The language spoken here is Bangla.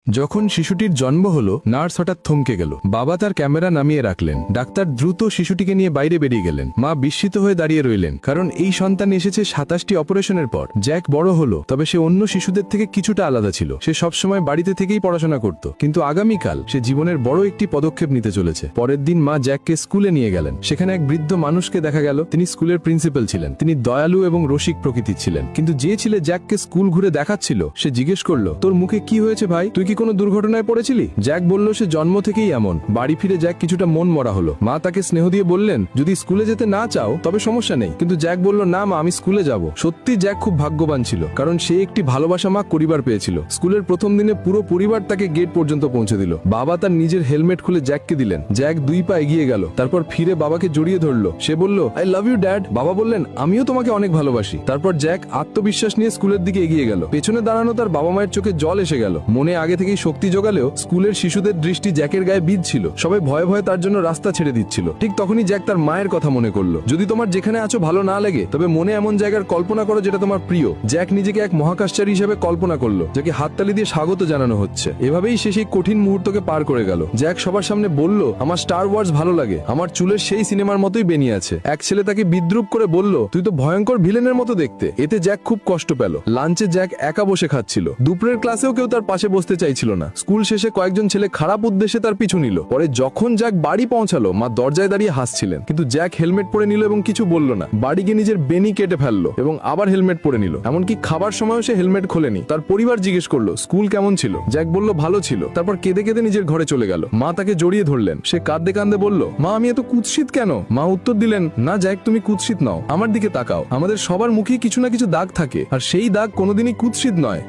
যখন শিশুটির জন্ম হলো, নার্স হঠাৎ থমকে গেল। বাবা তার ক্যামেরা নামিয়ে রাখলেন। ডাক্তার দ্রুত শিশুটিকে নিয়ে বাইরে বেরিয়ে গেলেন। মা বিস্মিত হয়ে দাঁড়িয়ে রইলেন, কারণ এই সন্তান এসেছে 27টি অপারেশনের পর। জ্যাক বড় হলো, তবে সে অন্য শিশুদের থেকে কিছুটা আলাদা ছিল। সে সবসময় বাড়িতে থেকেই পড়াশোনা করত, কিন্তু আগামীকাল সে জীবনের বড় একটি পদক্ষেপ নিতে চলেছে। পরের দিন মা জ্যাককে স্কুলে নিয়ে গেলেন। সেখানে এক বৃদ্ধ মানুষকে দেখা গেল। তিনি স্কুলের প্রিন্সিপাল ছিলেন। তিনি দয়ালু এবং রসিক প্রকৃতির ছিলেন। কিন্তু যে ছেলে জ্যাককে স্কুল ঘুরে দেখাচ্ছিল, সে জিজ্ঞেস করলো, তোর মুখে কি হয়েছে ভাই? তুই কি কোনো দুর্ঘটনায় পড়েছিলি? জ্যাক বলল সে জন্ম থেকেই এমন। বাড়ি ফিরে জ্যাক কিছুটা মন মরা হলো। মা তাকে স্নেহ দিয়ে বললেন, যদি স্কুলে যেতে না চাও তবে সমস্যা নেই। কিন্তু জ্যাক বলল, না মা, আমি স্কুলে যাব। সত্যি জ্যাক খুব ভাগ্যবান ছিল, কারণ সে একটি ভালোবাসা মা পরিবার পেয়েছিল। স্কুলের প্রথম দিনে পুরো পরিবার তাকে গেট পর্যন্ত পৌঁছে দিল। বাবা তার নিজের হেলমেট খুলে জ্যাককে দিলেন। জ্যাক 2 পা এগিয়ে গেল, তারপর ফিরে বাবাকে জড়িয়ে ধরলো। সে বলল, আই লাভ ইউ ড্যাড। বাবা বললেন, আমিও তোমাকে অনেক ভালোবাসি। তারপর জ্যাক আত্মবিশ্বাস নিয়ে স্কুলের দিকে এগিয়ে গেল। পেছনে দাঁড়ানো তার বাবা মায়ের চোখে জল এসে গেল। মনে আগে থেকেই শক্তি জোগালেও স্কুলের শিশুদের দৃষ্টি জ্যাকের গায়ে বিঁধছিল। সবাই ভয়ে ভয়ে তার জন্য রাস্তা ছেড়ে দিচ্ছিল। ঠিক তখনই জ্যাক তার মায়ের কথা মনে করলো। যদি তোমার যেখানে আছো ভালো না লাগে, তবে মনে এমন জায়গার কল্পনা করো যেটা তোমার প্রিয়। জ্যাক নিজেকে এক মহাকাশচারী হিসেবে কল্পনা করলো, যাকে হাততালি দিয়ে স্বাগত জানানো হচ্ছে। এভাবেই সে সেই কঠিন মুহূর্তকে পার করে গেল। জ্যাক সবার সামনে বলল, আমার স্টার ওয়ার্স ভালো লাগে, আমার চুলের সেই সিনেমার মতোই বেনিয়ে আছে। এক ছেলে তাকে বিদ্রুপ করে বলল, তুই তো ভয়ঙ্কর ভিলেনের মতো দেখতে। এতে জ্যাক খুব কষ্ট পেল। লাঞ্চে জ্যাক একা বসে খাচ্ছিল। দুপুরের ক্লাসেও কেউ তার পাশে বসতে চাইছিল না। স্কুল শেষে কয়েকজন ছেলে খারাপ উদ্দেশ্যে তার পিছু নিল। পরে যখন জ্যাক বাড়ি পৌঁছালো, মা দরজায় দাঁড়িয়ে হাসছিলেন। কিন্তু জ্যাক হেলমেট পরে নিল এবং কিছু বলল না। বাড়ি গিয়ে নিজের বেনি কেটে ফেললো এবং আবার হেলমেট পরে নিল। এমনকি খাবার সময়ও সে হেলমেট খোলেনি। তার পরিবার জিজ্ঞেস করলো, স্কুল কেমন ছিল? জ্যাক বলল, ভালো ছিল। তারপর কেঁদে কেঁদে নিজের ঘরে চলে গেল। মা তাকে জড়িয়ে ধরলেন। সে কাঁদতে কাঁদতে বলল, মা, আমি এত কুৎসিত কেন? মা উত্তর দিলেন, না জ্যাক, তুমি কুৎসিত নও। আমার দিকে তাকাও। আমাদের সবার মুখেই কিছু না কিছু দাগ থাকে, আর সেই দাগ কোনোদিনই কুৎসিত নয়।